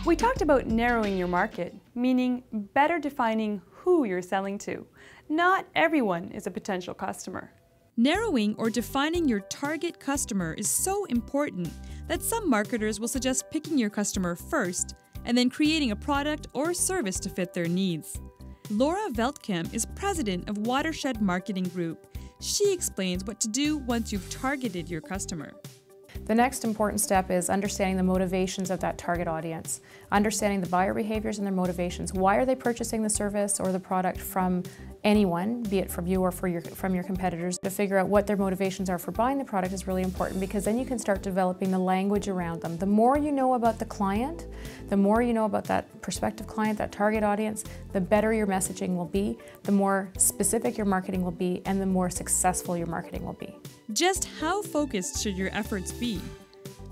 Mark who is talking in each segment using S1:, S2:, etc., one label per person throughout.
S1: We talked about narrowing your market, meaning better defining who you're selling to. Not everyone is a potential customer.
S2: Narrowing or defining your target customer is so important that some marketers will suggest picking your customer first and then creating a product or service to fit their needs. Lara Veltkamp is president of Watershed Marketing Group. She explains what to do once you've targeted your customer.
S3: The next important step is understanding the motivations of that target audience, understanding the buyer behaviors and their motivations. Why are they purchasing the service or the product from anyone, be it from you or from your competitors? To figure out what their motivations are for buying the product is really important, because then you can start developing the language around them. The more you know about the client, the more you know about that prospective client, that target audience, the better your messaging will be, the more specific your marketing will be, and the more successful your marketing will be.
S2: Just how focused should your efforts be?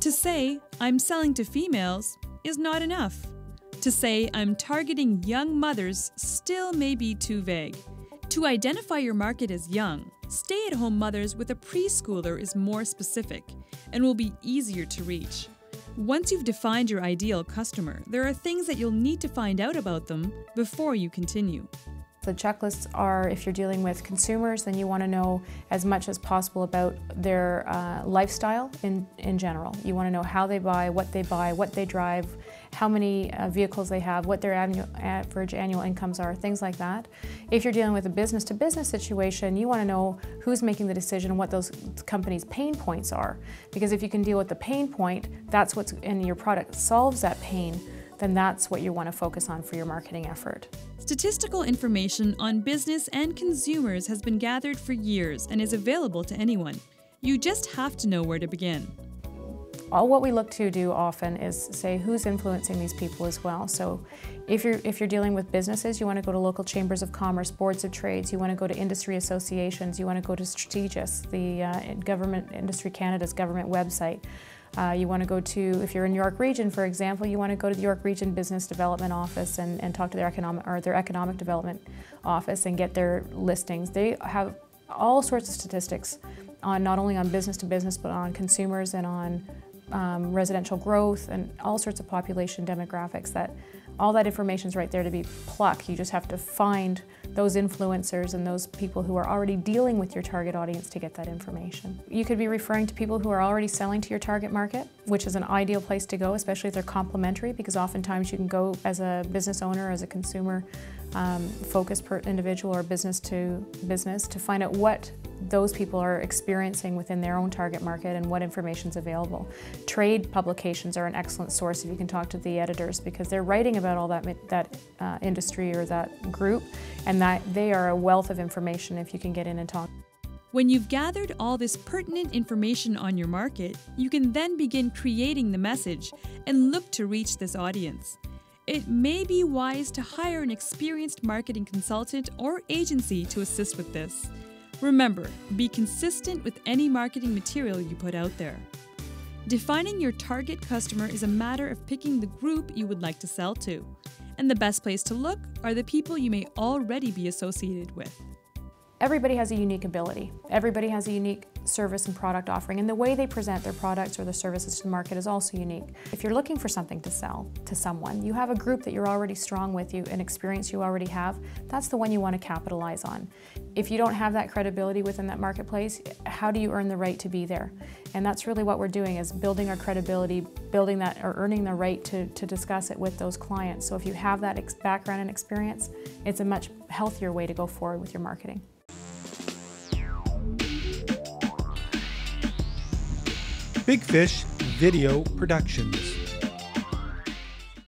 S2: To say, "I'm selling to females," is not enough. To say, "I'm targeting young mothers," still may be too vague. To identify your market as young, stay-at-home mothers with a preschooler is more specific and will be easier to reach. Once you've defined your ideal customer, there are things that you'll need to find out about them before you continue.
S3: The checklists are, if you're dealing with consumers, then you want to know as much as possible about their lifestyle in general. You want to know how they buy, what they drive, how many vehicles they have, what their average annual incomes are, things like that. If you're dealing with a business-to-business situation, you want to know who's making the decision and what those companies' pain points are. Because if you can deal with the pain point, and your product solves that pain, then that's what you want to focus on for your marketing effort.
S2: Statistical information on business and consumers has been gathered for years and is available to anyone. You just have to know where to begin.
S3: All what we look to do often is say who's influencing these people as well. So if you're dealing with businesses, you want to go to local chambers of commerce, boards of trades, you want to go to industry associations, you want to go to Strategis, the Government Industry Canada's government website. You want to go to, if you're in York Region, for example, you want to go to the York Region Business Development Office and talk to their economic development office and get their listings. They have all sorts of statistics on not only on business to business, but on consumers and on residential growth and all sorts of population demographics. All that information is right there to be plucked. You just have to find those influencers and those people who are already dealing with your target audience to get that information. You could be referring to people who are already selling to your target market, which is an ideal place to go, especially if they're complementary, because oftentimes you can go as a business owner, as a consumer focused individual or business to business to find out what those people are experiencing within their own target market and what information is available. Trade publications are an excellent source if you can talk to the editors, because they're writing about all that industry or that group, and that they are a wealth of information if you can get in and talk.
S2: When you've gathered all this pertinent information on your market, you can then begin creating the message and look to reach this audience. It may be wise to hire an experienced marketing consultant or agency to assist with this. Remember, be consistent with any marketing material you put out there. Defining your target customer is a matter of picking the group you would like to sell to. And the best place to look are the people you may already be associated with.
S3: Everybody has a unique ability. Everybody has a unique service and product offering, and the way they present their products or their services to the market is also unique. If you're looking for something to sell to someone, you have a group that you're already strong with, an experience you already have, that's the one you want to capitalize on. If you don't have that credibility within that marketplace, how do you earn the right to be there? And that's really what we're doing, is building our credibility, building that or earning the right to discuss it with those clients. So if you have that background and experience, it's a much healthier way to go forward with your marketing.
S4: Big Fish Video Productions.